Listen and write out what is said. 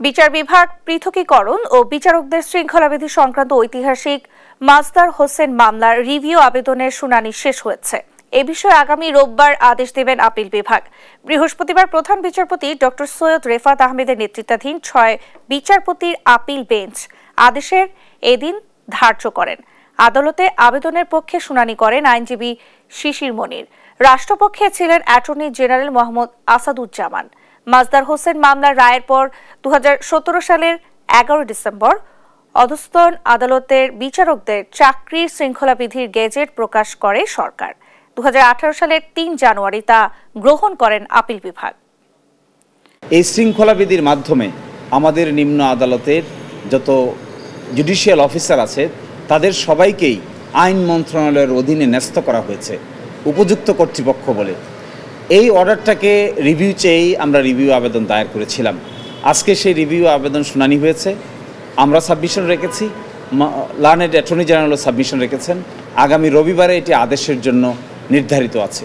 বিচার বিভাগ পৃথকীকরণ ও বিচারকদের শৃঙ্খলাবিধি সংক্রান্ত ঐতিহাসিক মাজদার হোসেন মামলার রিভিউ আবেদনের শুনানি শেষ হয়েছে। এ বিষয়ে আগামী রোববার আদেশ দেবেন আপিল বিভাগ। বৃহস্পতিবার প্রধান বিচারপতি ডক্টর সৈয়দ রেফাত আহমেদের নেতৃত্বাধীন ৬ বিচারপতির আপিল বেঞ্চ আদেশের এদিন ধার্য করেন। আদালতে আবেদনের পক্ষে শুনানি করেন আইনজীবী শিশির মনির। রাষ্ট্রপক্ষে ছিলেন অ্যাটর্নি জেনারেল মোহাম্মদ আসাদুজ্জামান। মাজদার হোসেন মামলার রায়ের পর 2017 সালের 11 ডিসেম্বর অধস্তন আদালতের বিচারকদের চাকরির শৃঙ্খলাবিধির গেজেট প্রকাশ করে সরকার। 2018 সালের 3 জানুয়ারি তা গ্রহণ করেন আপিল বিভাগ। এই শৃঙ্খলাবিধির মাধ্যমে আমাদের নিম্ন আদালতের যত জুডিশিয়াল অফিসার আছে তাদের সবাইকেই আইন মন্ত্রণালয়ের অধীনে ন্যস্ত করা হয়েছে উপযুক্ত কর্তৃপক্ষ বলে। এই অর্ডারটাকে রিভিউ চেয়েই আমরা রিভিউ আবেদন দায়ের করেছিলাম। আজকে সেই রিভিউ আবেদন শুনানি হয়েছে। আমরা সাবমিশন রেখেছি, লার্নেড অ্যাটর্নি জেনারেলও সাবমিশন রেখেছেন। আগামী রবিবারে এটি আদেশের জন্য নির্ধারিত আছে।